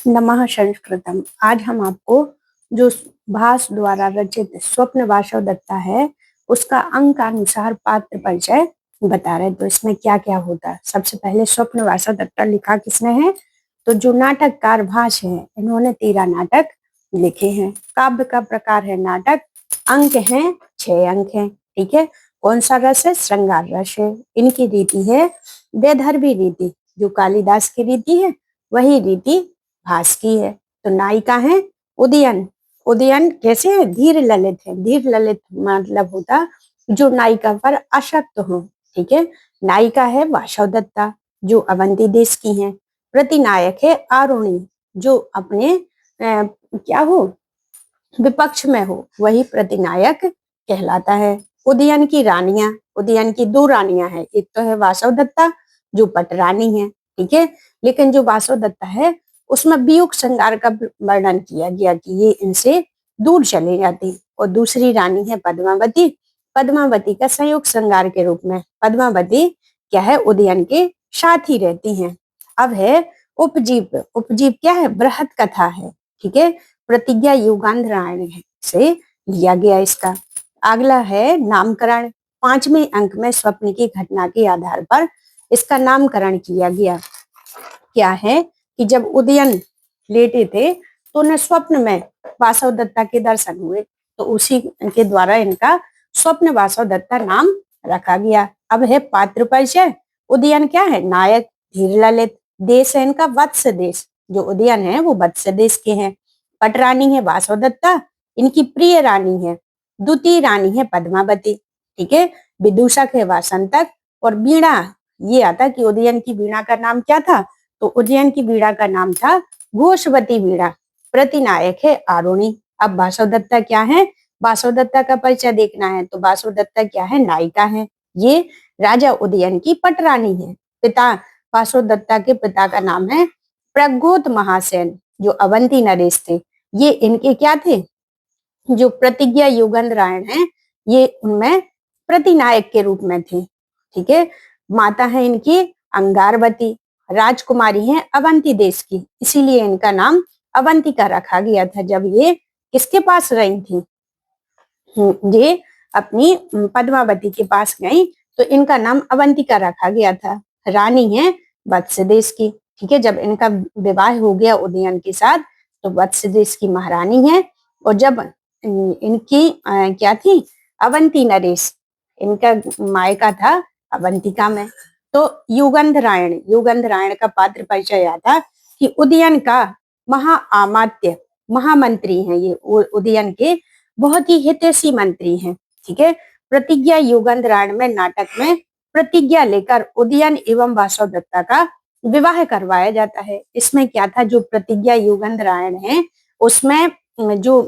नमः संस्कृतम। आज हम आपको जो भास द्वारा रचित स्वप्न वासवदत्ता है उसका अंकानुसार पात्र परिचय बता रहे। तो इसमें क्या क्या होता है। सबसे पहले स्वप्न वासवदत्ता लिखा किसने है, तो जो नाटककार भास है इन्होंने 13 नाटक लिखे हैं। काव्य का प्रकार है नाटक। अंक हैं 6 अंक हैं। ठीक है। कौन सा रस है, श्रृंगार रस है। इनकी रीति है वैदर्भी रीति, जो कालिदास की रीति है वही रीति भास की है। तो नायिका है उदयन। उदयन कैसे है, धीर ललित है। धीर ललित मतलब होता जो नायिका पर आसक्त हो। ठीक है। नायिका है वासवदत्ता जो अवंती देश की है। प्रतिनायक है आरुणी जो अपने क्या हो, विपक्ष में हो, वही प्रतिनायक कहलाता है। उदयन की रानियां, उदयन की 2 रानियां हैं। एक तो है वासवदत्ता जो पटरानी है। ठीक है। लेकिन जो वासवदत्ता है उसमें वियोग श्रृंगार का वर्णन किया गया कि ये इनसे दूर चली जाती। और दूसरी रानी है पद्मावती। पद्मावती का संयोग श्रृंगार के रूप में पद्मावती क्या है, उदयन के साथ ही रहती हैं। अब है उपजीव। उपजीव क्या है, बृहत कथा है। ठीक है। प्रतिज्ञा युगांधरायण से लिया गया इसका। अगला है नामकरण। 5वें अंक में स्वप्न की घटना के आधार पर इसका नामकरण किया गया। क्या है कि जब उदयन लेटे थे तो उन्हें स्वप्न में वासवदत्ता के दर्शन हुए, तो उसी के द्वारा इनका स्वप्न वासवदत्ता नाम रखा गया। अब है पात्र परिचय। उदयन क्या है, नायक। धीर ललित। देश है इनका वत्स देश, जो उदयन है वो वत्स देश के हैं। पटरानी है वासवदत्ता, इनकी प्रिय रानी है। द्वितीय रानी है पद्मावती। ठीक है। विदूषक है वासंतक। और वीणा, ये आता कि उदयन की वीणा का नाम क्या था, तो उदयन की वीणा का नाम था घोषवती वीणा। प्रतिनायक है आरुणी। अब वासवदत्ता क्या है, वासवदत्ता का परिचय देखना है तो वासवदत्ता क्या है, नायिका है। ये राजा उदयन की पटरानी है। पिता वासवदत्ता के पिता का नाम है प्रग्योत महासेन जो अवंती नरेश थे। ये इनके क्या थे, जो प्रतिज्ञा युगंधरायण है ये उनमें प्रतिनायक के रूप में थे। ठीक है। माता है इनकी अंगारवती। राजकुमारी है अवंती देश की, इसीलिए इनका नाम अवंतिका रखा गया था। जब ये किसके पास रही थी, ये अपनी पद्मावती के पास गई तो इनका नाम अवंतिका रखा गया था। रानी है वत्स देश की। ठीक है। जब इनका विवाह हो गया उदयन के साथ तो वत्स देश की महारानी है। और जब इनकी क्या थी, अवंती नरेश, इनका मायका था अवंतिका में। तो युगंधरायण, युगंधरायण का पात्र परिचय आता कि उदयन का महाआमात्य, महामंत्री हैं ये। उदयन के बहुत ही हितैषी मंत्री हैं। ठीक है। प्रतिज्ञा युगंधरायण में नाटक में प्रतिज्ञा लेकर उदयन एवं वासवदत्ता का विवाह करवाया जाता है। इसमें क्या था, जो प्रतिज्ञा युगंधरायण है उसमें जो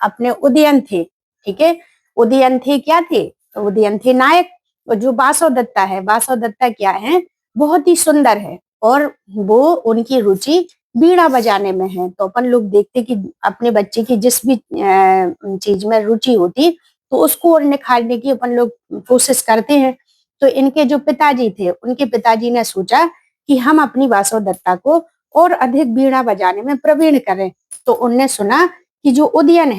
अपने उदयन थे। ठीक है। उदयन थे क्या थे, उदयन थे नायक। और जो वासवदत्ता है, वासवदत्ता क्या है, बहुत ही सुंदर है और वो उनकी रुचि बीड़ा बजाने में है। तो अपन लोग देखते कि अपने बच्चे की जिस भी चीज में रुचि होती तो उसको और निखारने की अपन लोग कोशिश करते हैं। तो इनके जो पिताजी थे, उनके पिताजी ने सोचा कि हम अपनी वासवदत्ता को और अधिक बीड़ा बजाने में प्रवीण करें। तो उनने सुना कि जो उदयन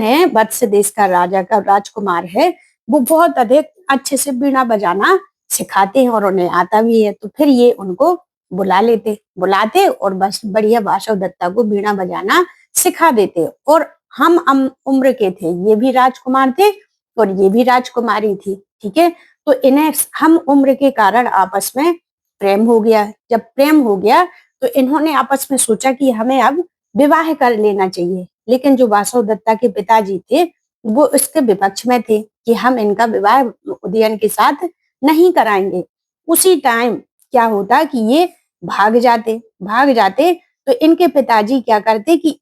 है वत्स देश का राजा का राजकुमार है, वो बहुत अधिक अच्छे से बीड़ा बजाना सिखाते हैं और उन्हें आता भी है। तो फिर ये उनको बुलाते और बस बढ़िया वासवदत्ता को बीड़ा बजाना सिखा देते। और हम उम्र के थे, ये भी राजकुमार थे और ये भी राजकुमारी थी। ठीक है। तो इन्हें हम उम्र के कारण आपस में प्रेम हो गया। जब प्रेम हो गया तो इन्होंने आपस में सोचा कि हमें अब विवाह कर लेना चाहिए। लेकिन जो वासवदत्ता के पिताजी थे वो इसके विपक्ष में थे कि हम इनका विवाह उदयन के साथ नहीं कराएंगे। उसी टाइम क्या होता कि ये भाग जाते तो इनके पिताजी क्या करते कि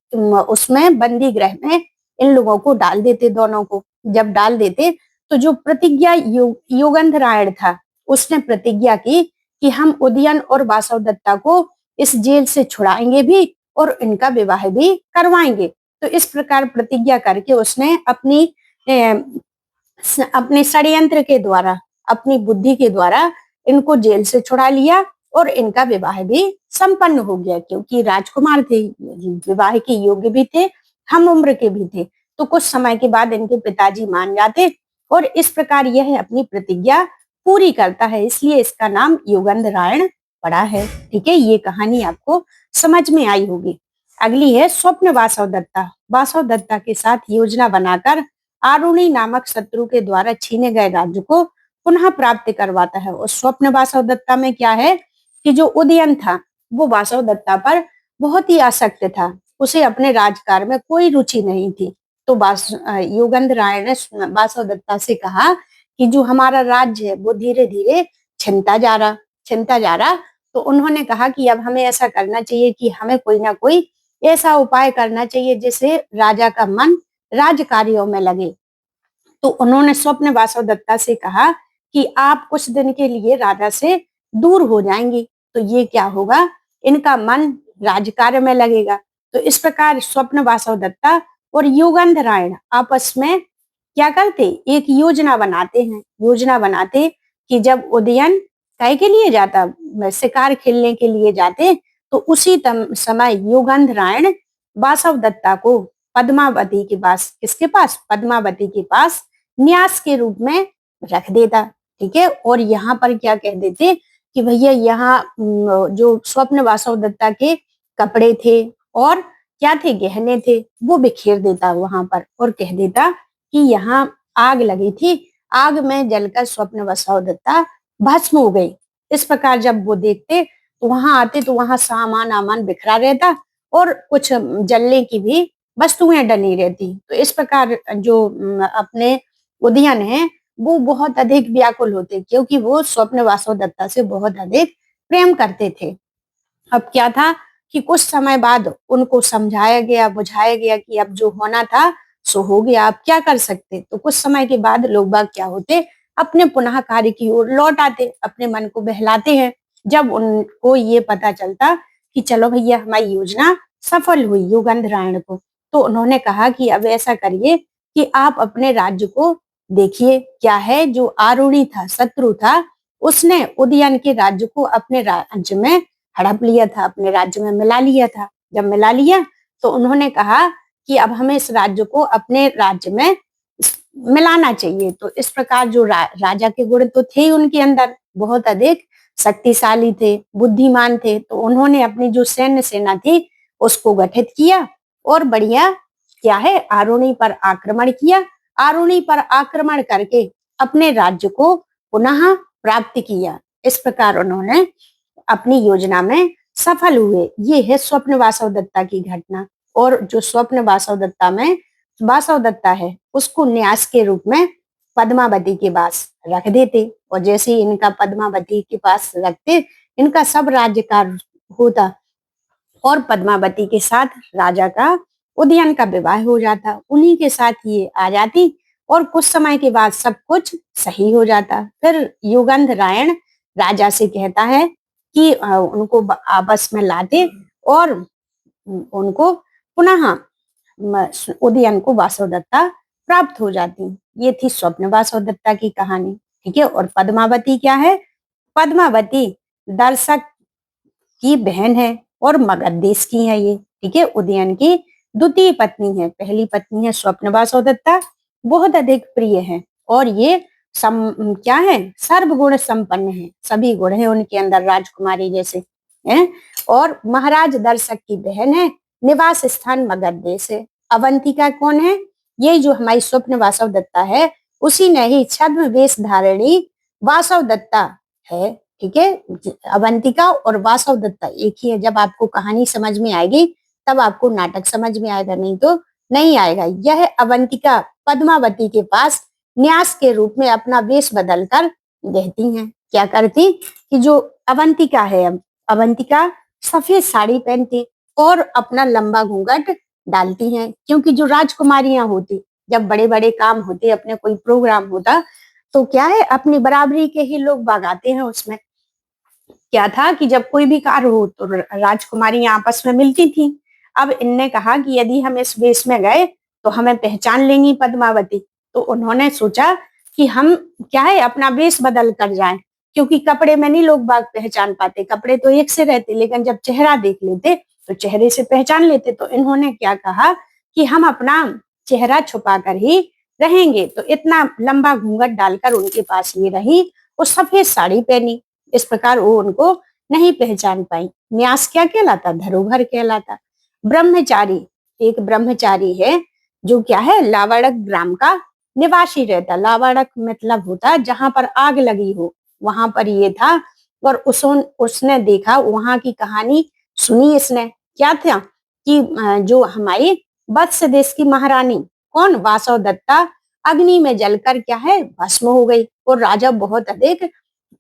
उसमें बंदी गृह में इन लोगों को डाल देते, दोनों को। जब डाल देते तो जो प्रतिज्ञा युगंधरायण था उसने प्रतिज्ञा की कि हम उदयन और वासवदत्ता को इस जेल से छुड़ाएंगे भी और इनका विवाह भी करवाएंगे। तो इस प्रकार प्रतिज्ञा करके उसने अपने षड्यंत्र के द्वारा, अपनी बुद्धि के द्वारा इनको जेल से छुड़ा लिया और इनका विवाह भी संपन्न हो गया, क्योंकि राजकुमार थे, विवाह के योग्य भी थे, हम उम्र के भी थे। तो कुछ समय के बाद इनके पिताजी मान जाते और इस प्रकार यह अपनी प्रतिज्ञा पूरी करता है, इसलिए इसका नाम युगंधरायण पड़ा है। ठीक है, ये कहानी आपको समझ में आई होगी। अगली है स्वप्न वासव दत्ता। वासव दत्ता के साथ योजना बनाकर आरुणी नामक शत्रु के द्वारा छीने गए राज्य को पुनः प्राप्त करवाता है। और स्वप्न वासव दत्ता में क्या है कि जो उदयन था वो वासव दत्ता पर बहुत ही आसक्त था, उसे अपने राजकार्य में कोई रुचि नहीं थी। तो युगंधराय ने वासव दत्ता से कहा कि जो हमारा राज्य है वो धीरे धीरे छिनता जा रहा। तो उन्होंने कहा कि अब हमें ऐसा करना चाहिए कि हमें कोई ना कोई ऐसा उपाय करना चाहिए जिससे राजा का मन राज कार्यों में लगे। तो उन्होंने स्वप्न वासव दत्ता से कहा कि आप कुछ दिन के लिए राजा से दूर हो जाएंगी, तो ये क्या होगा, इनका मन राजकार्य में लगेगा। तो इस प्रकार स्वप्न वासव दत्ता और युगंधरायण आपस में क्या करते, एक योजना बनाते हैं। योजना बनाते कि जब उदयन काय के लिए जाता, शिकार खेलने के लिए जाते, तो उसी समय युगंधरायण वासव दत्ता को पद्मावती के पास, किसके पास, पद्मावती के पास न्यास के रूप में रख देता। ठीक है, और यहाँ पर क्या कह देते कि भैया यहाँ जो स्वप्न वासव दत्ता के कपड़े थे और क्या थे, गहने थे, वो बिखेर देता वहां पर और कह देता कि यहाँ आग लगी थी, आग में जलकर स्वप्न वासव दत्ता भस्म हो गई। इस प्रकार जब वो देखते तो वहां आते तो वहां सामान आमान बिखरा रहता और कुछ जलने की भी वस्तुएं डली रहती। तो इस प्रकार जो अपने उदयन है वो बहुत अधिक व्याकुल होते, क्योंकि वो स्वप्न वासव दत्ता से बहुत अधिक प्रेम करते थे। अब क्या था कि कुछ समय बाद उनको समझाया गया, बुझाया गया कि अब जो होना था सो हो गया, अब क्या कर सकते। तो कुछ समय के बाद लोग बाग क्या होते, अपने पुनः कार्य की ओर लौट आते, अपने मन को बहलाते हैं। जब उनको ये पता चलता कि चलो भैया हमारी योजना सफल हुई युगंधरायण को, तो उन्होंने कहा कि अब ऐसा करिए कि आप अपने राज्य को देखिए, क्या है जो आरुणी था, शत्रु था, उसने उदयन के राज्य को अपने राज्य में हड़प लिया था, अपने राज्य में मिला लिया था। जब मिला लिया तो उन्होंने कहा कि अब हमें इस राज्य को अपने राज्य में मिलाना चाहिए। तो इस प्रकार जो राजा के गुण तो थे उनके अंदर, बहुत अधिक शक्तिशाली थे, बुद्धिमान थे। तो उन्होंने अपनी जो सैन्य सेना थी उसको गठित किया और बढ़िया क्या है, आरुणी पर आक्रमण किया। आरुणी पर आक्रमण करके अपने राज्य को पुनः प्राप्त किया। इस प्रकार उन्होंने अपनी योजना में सफल हुए। ये है स्वप्न वासव दत्ता की घटना। और जो स्वप्न वासव दत्ता में वासव दत्ता है उसको न्यास के रूप में पद्मावती के पास रख देते, और जैसे ही इनका पद्मावती के पास रखते इनका सब राज्यकाल होता और पद्मावती के साथ राजा का उदयन का विवाह हो जाता, उन्हीं के साथ ये आ जाती और कुछ समय के बाद सब कुछ सही हो जाता। फिर युगंधरायण राजा से कहता है कि उनको आपस में लाते और उनको पुनः उदयन को वासव दत्ता प्राप्त हो जाती। ये थी स्वप्न वासव दत्ता की कहानी। ठीक है, और पद्मावती क्या है, पद्मावती दर्शक की बहन है और मगध देश की है ये। ठीक है, उदयन की द्वितीय पत्नी है। पहली पत्नी है स्वप्न वासव दत्ता, बहुत अधिक प्रिय है और ये क्या है, सर्वगुण संपन्न है, सभी गुण है उनके अंदर राजकुमारी जैसे है। और महाराज दर्शक की बहन है, निवास स्थान मगध देश है। अवंतिका कौन है, ये जो हमारी स्वप्न वासव दत्ता है उसी ने ही छद्म वेश धारिणी वासव दत्ता है। ठीक है, अवंतिका और वासव दत्ता एक ही है। जब आपको कहानी समझ में आएगी तब आपको नाटक समझ में आएगा, नहीं तो नहीं आएगा। यह अवंतिका पद्मावती के पास न्यास के रूप में अपना वेश बदलकर रहती हैं। क्या करती कि जो अवंतिका है, अवंतिका सफेद साड़ी पहनती और अपना लंबा घूंघट डालती हैं, क्योंकि जो राजकुमारियां होती जब बड़े बड़े काम होते, अपने कोई प्रोग्राम होता तो क्या है, अपनी बराबरी के ही लोग भागाते हैं। उसमें क्या था कि जब कोई भी कार्य हो तो राजकुमारियां आपस में मिलती थी। अब इनने कहा कि यदि हम इस वेश में गए तो हमें पहचान लेंगी पद्मावती। तो उन्होंने सोचा कि हम क्या है, अपना वेश बदल कर जाएं, क्योंकि कपड़े में नहीं लोग बाग पहचान पाते, कपड़े तो एक से रहते, लेकिन जब चेहरा देख लेते तो चेहरे से पहचान लेते। तो इन्होंने क्या कहा कि हम अपना चेहरा छुपा कर ही रहेंगे। तो इतना लंबा घूंघट डालकर उनके पास ये रही और सफेद साड़ी पहनी। इस प्रकार वो उनको नहीं पहचान पाई। न्यास क्या कहलाता? धरोहर कहलाता। ब्रह्मचारी, एक ब्रह्मचारी है जो क्या है, लावड़क ग्राम का निवासी रहता। लावड़क मतलब होता जहां पर आग लगी हो, वहां पर ये था। और उसने देखा, वहां की कहानी सुनी इसने। क्या था कि जो हमारी वत्स देश की महारानी, कौन, वासवदत्ता, अग्नि में जलकर क्या है, भस्म हो गई। और राजा बहुत अधिक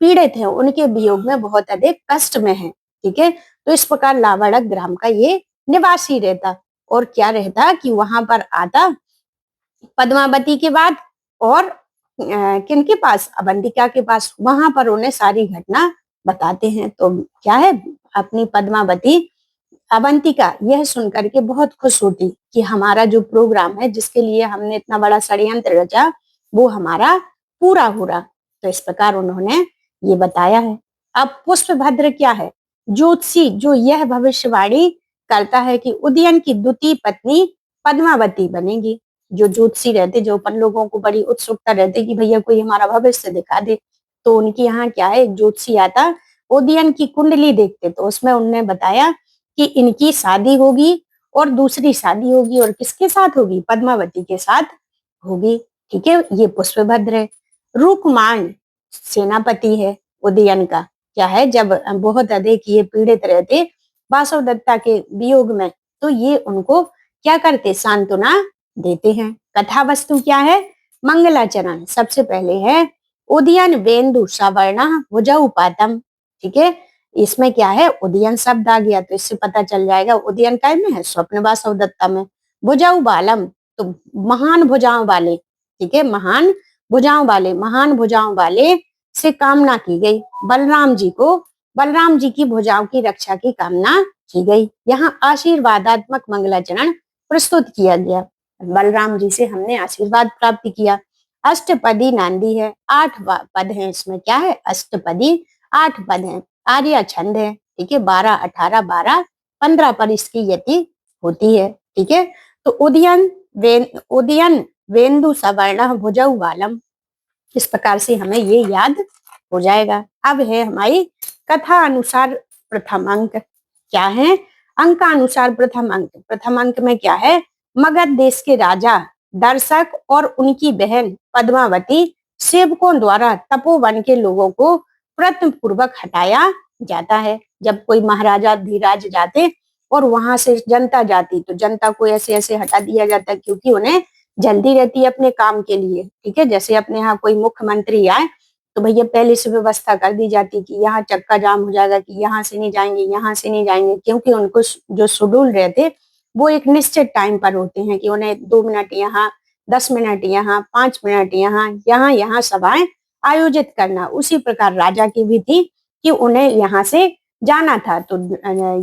पीड़ित है, उनके वियोग में बहुत अधिक कष्ट में है। ठीक है, तो इस प्रकार लावड़क ग्राम का ये निवासी रहता। और क्या रहता कि वहां पर आता पद्मावती के बाद, और किनके पास, अवंतिका के पास। वहां पर उन्हें सारी घटना बताते हैं। तो क्या है, अपनी पद्मावती अवंतिका यह सुनकर के बहुत खुश होती कि हमारा जो प्रोग्राम है, जिसके लिए हमने इतना बड़ा षड्यंत्र रचा, वो हमारा पूरा हो रहा। तो इस प्रकार उन्होंने ये बताया है। अब पुष्पभद्र क्या है, ज्योतिषी जो यह भविष्यवाणी करता है कि उदयन की द्वितीय पत्नी पद्मावती बनेगी। जो ज्योतिषी रहते, जो अपन लोगों को बड़ी उत्सुकता रहती कि भैया कोई हमारा भविष्य दिखा दे, तो उनके यहाँ क्या है, एक ज्योतिषी आता, उदयन की कुंडली देखते। तो उसमें उन्होंने बताया कि इनकी शादी होगी और दूसरी शादी होगी, और किसके साथ होगी, पद्मावती के साथ होगी। ठीक है, ये पुष्पभद्र है। रुकमाण सेनापति है उदयन का। क्या है, जब बहुत अधिक ये पीड़ित रहते वासवदत्ता के वियोग में, तो ये उनको क्या करते, सांत्वना देते हैं। कथा वस्तु क्या है, मंगलाचरण। सबसे पहले है उदयन वेन्दु सवर्ण भुजौ पातम। ठीक है, इसमें क्या है, उदयन शब्द आ गया तो इससे पता चल जाएगा उदयन काय में है, स्वप्न वासवदत्ता में। भुजौ बालम, तो महान भुजाओं वाले। ठीक है, महान भुजाओं वाले, महान भुजाओं वाले से कामना की गई। बलराम जी को, बलराम जी की भुजाओं की रक्षा की कामना की गई। यहाँ आशीर्वादात्मक मंगलाचरण प्रस्तुत किया गया। बलराम जी से हमने आशीर्वाद प्राप्त किया। अष्टपदी नांदी है, 8 पद हैं इसमें। क्या है, अष्टपदी 8 पद हैं। आर्या छंद है। ठीक है, 12, 18, 12, 15 पर इसकी यति होती है। ठीक है, तो उदयन वेन्दु सवर्ण भुजौ बालम, इस प्रकार से हमें ये याद हो जाएगा। अब है हमारी कथा अनुसार प्रथम अंक। क्या है, अंक अनुसार प्रथम अंक। प्रथम अंक में क्या है, मगध देश के राजा दर्शक और उनकी बहन पद्मावती सेवकों द्वारा तपोवन के लोगों को प्रयत्न पूर्वक हटाया जाता है। जब कोई महाराजा धीराज जाते और वहां से जनता जाती, तो जनता को ऐसे ऐसे हटा दिया जाता, क्योंकि उन्हें जल्दी रहती है अपने काम के लिए। ठीक है, जैसे अपने यहाँ कोई मुख्यमंत्री आए तो भैया पहले से व्यवस्था कर दी जाती कि यहाँ चक्का जाम हो जाएगा, कि यहाँ से नहीं जाएंगे, यहाँ से नहीं जाएंगे, क्योंकि उनको जो शेड्यूल रहते वो एक निश्चित टाइम पर होते हैं कि उन्हें 2 मिनट यहाँ, 10 मिनट यहाँ, 5 मिनट यहाँ, यहाँ यहाँ सभाएं आयोजित करना। उसी प्रकार राजा की भी थी कि उन्हें यहाँ से जाना था, तो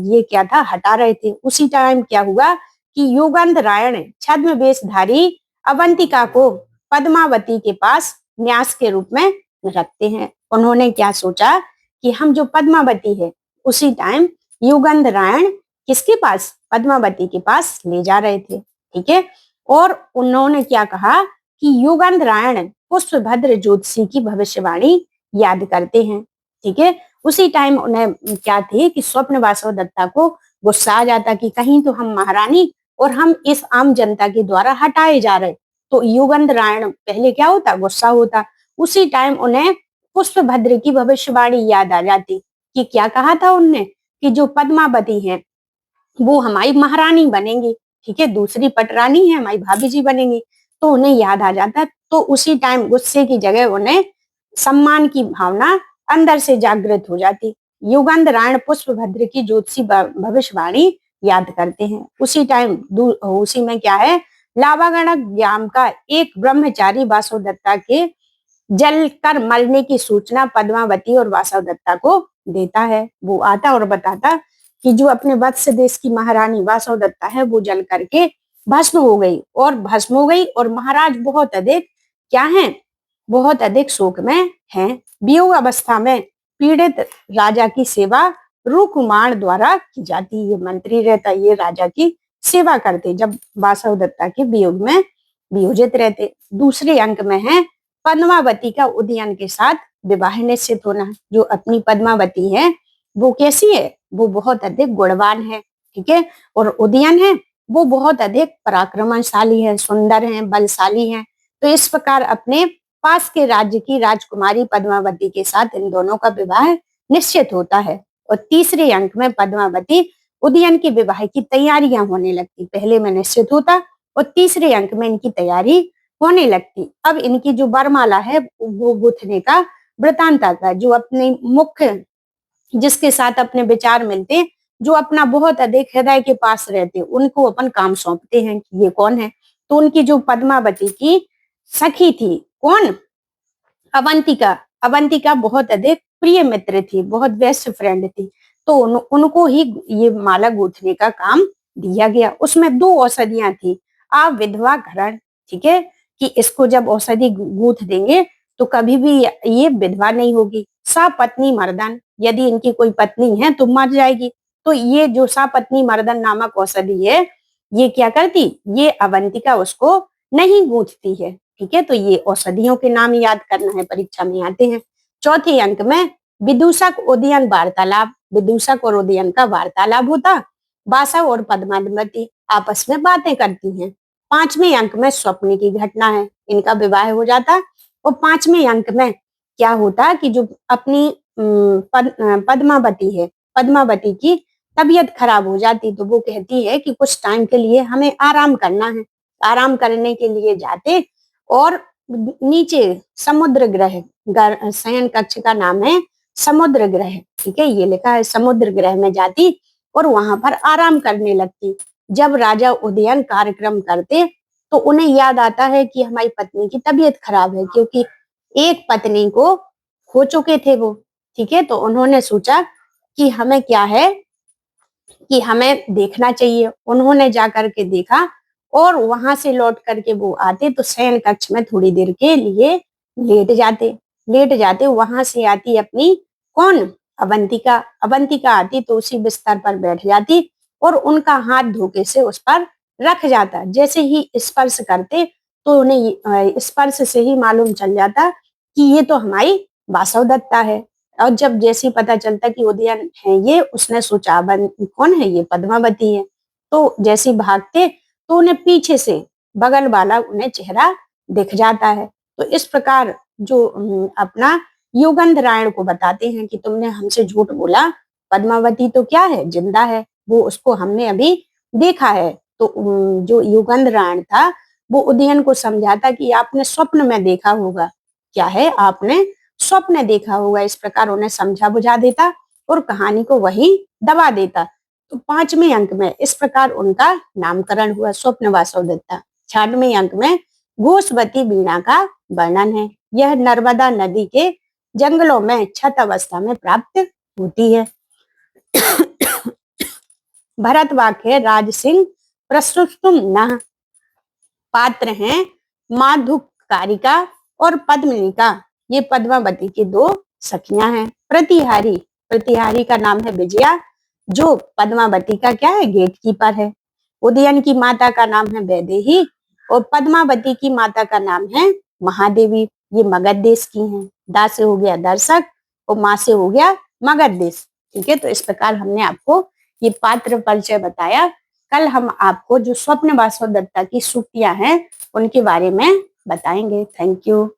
ये क्या था, हटा रहे थे। उसी टाइम क्या हुआ कि युगंधरायण छद्म वेशधारी अवंतिका को पद्मावती के पास न्यास के रूप में रखते हैं। उन्होंने क्या सोचा कि हम जो पद्मावती है, उसी टाइम युगंधरायण किसके पास, पद्मावती के पास ले जा रहे थे। ठीक है, और उन्होंने क्या कहा कि युगंधरायण पुष्पभद्र ज्योतिषी की भविष्यवाणी याद करते हैं। ठीक है, उसी टाइम उन्हें क्या थी कि स्वप्न वासवदत्ता को गुस्सा आ जाता कि कहीं तो हम महारानी और हम इस आम जनता के द्वारा हटाए जा रहे। तो युगंधरायण पहले क्या होता, गुस्सा होता। उसी टाइम उन्हें पुष्पभद्र की भविष्यवाणी याद आ जाती कि क्या कहा था उनने कि जो पद्मावती है वो हमारी महारानी बनेंगी। ठीक है, दूसरी पटरानी है, हमारी भाभी जी बनेंगी। तो उन्हें याद आ जाता। तो उसी टाइम गुस्से की जगह उन्हें सम्मान की भावना अंदर से जागृत हो जाती। युगंधरायण पुष्पभद्र की ज्योतिषी भविष्यवाणी याद करते हैं। उसी टाइम उसी में क्या है, लावागणक ग्राम का एक ब्रह्मचारी वासवदत्ता के जल कर मरने की सूचना पद्मावती और वासवदत्ता को देता है। वो आता और बताता कि जो अपने वत्स देश की महारानी वासवदत्ता है वो जल करके भस्म हो गई, और भस्म हो गई, और महाराज बहुत अधिक क्या है, बहुत अधिक शोक में हैं। वियोग अवस्था में पीड़ित राजा की सेवा रुकुमार द्वारा की जाती। ये मंत्री रहता, ये राजा की सेवा करते जब वासव दत्ता के वियोग में वियोजित रहते। दूसरे अंक में है पद्मावती का उदयन के साथ विवाह निश्चित होना। जो अपनी पद्मावती है वो कैसी है, वो बहुत अधिक गुणवान है, ठीक है। और उदयन है वो बहुत अधिक पराक्रमशाली है, सुंदर है, बलशाली है। तो इस प्रकार अपने पास के राज्य की राजकुमारी पद्मावती के साथ इन दोनों का विवाह निश्चित होता है। और तीसरे अंक में पद्मावती उदयन के विवाह की तैयारियां होने लगती। पहले में निश्चित होता और तीसरे अंक में इनकी तैयारी होने लगती। अब इनकी जो वरमाला है वो गूंथने का वृतांत आता है। जो अपने मुख्य जिसके साथ अपने विचार मिलते, जो अपना बहुत अधिक हृदय के पास रहते, उनको अपन काम सौंपते हैं कि ये कौन है। तो उनकी जो पद्मावती की सखी थी, कौन, अवंतिका। अवंतिका बहुत अधिक प्रिय मित्र थी, बहुत बेस्ट फ्रेंड थी। तो उनको ही ये माला गूंथने का काम दिया गया। उसमें 2 औषधियां थी। आप विधवा घरण, ठीक है, कि इसको जब औषधि गूंथ देंगे तो कभी भी ये विधवा नहीं होगी। सपत्नी मर्दन, यदि इनकी कोई पत्नी है तो मर जाएगी। तो ये जो सपत्नी मर्दन नामक औषधि है, ये क्या करती, ये अवंतिका उसको नहीं गूंथती है, ठीक है। तो ये औषधियों के नाम याद करना है, परीक्षा में आते हैं। चौथे अंक में विदूषक उदयन वार्तालाप। विदूषक और उदयन का वार्तालाप होता। वासव और पद्मावती आपस में बातें करती हैं। पांचवें अंक में स्वप्न की घटना है, इनका विवाह हो जाता। और पांचवें अंक में क्या होता कि जो अपनी पद्मावती है, पद्मावती की तबीयत खराब हो जाती। तो वो कहती है कि कुछ टाइम के लिए हमें आराम करना है। आराम करने के लिए जाते और नीचे समुद्र ग्रह, शयन कक्ष का नाम है समुद्र ग्रह, ठीक है, ये लिखा है। समुद्र ग्रह में जाती और वहां पर आराम करने लगती। जब राजा उदयन कार्यक्रम करते तो उन्हें याद आता है कि हमारी पत्नी की तबीयत खराब है, क्योंकि एक पत्नी को खो चुके थे वो, ठीक है। तो उन्होंने सोचा कि हमें क्या है कि हमें देखना चाहिए। उन्होंने जाकर के देखा और वहां से लौट करके वो आते तो शयन कक्ष में थोड़ी देर के लिए लेट जाते। वहां से आती अपनी कौन, अवंतिका। अवंतिका आती तो उसी बिस्तर पर बैठ जाती और उनका हाथ धोखे से उस पर रख जाता। जैसे ही स्पर्श करते तो उन्हें स्पर्श से ही मालूम चल जाता कि ये तो हमारी वासव दत्ता है। और जब जैसे पता चलता कि उदयन है ये, उसने सोचा कौन है ये, पद्मावती है। तो जैसे भागते तो उन्हें पीछे से बगल वाला उन्हें चेहरा दिख जाता है। तो इस प्रकार जो अपना युगंधरायण को बताते हैं कि तुमने हमसे झूठ बोला, पद्मावती तो क्या है, जिंदा है, वो उसको हमने अभी देखा है। तो जो युगंधरायण था वो उदयन को समझाता कि आपने स्वप्न में देखा होगा। क्या है, आपने स्वप्न देखा होगा। इस प्रकार उन्हें समझा बुझा देता और कहानी को वही दबा देता। तो पांचवें अंक में इस प्रकार उनका नामकरण हुआ, स्वप्न वासव दत्ता। छठवें अंक में घोषवती वीणा का वर्णन है। यह नर्मदा नदी के जंगलों में छत अवस्था में प्राप्त होती है। भरत वाक्य राज सिंह प्रस्तुतुम न पात्र हैं माधुकारिका और पद्मनिका। ये पद्मावती की 2 सखियां हैं। प्रतिहारी, प्रतिहारी का नाम है विजया, जो पद्मावती का क्या है, गेट कीपर है। उदयन की माता का नाम है वैदेही और पद्मावती की माता का नाम है महादेवी। ये मगध देश की हैं। दा से हो गया दर्शक और माँ से हो गया मगध देश, ठीक है। तो इस प्रकार हमने आपको ये पात्र परिचय बताया। कल हम आपको जो स्वप्न वासव दत्ता की सूक्तियां हैं उनके बारे में बताएंगे। Thank you.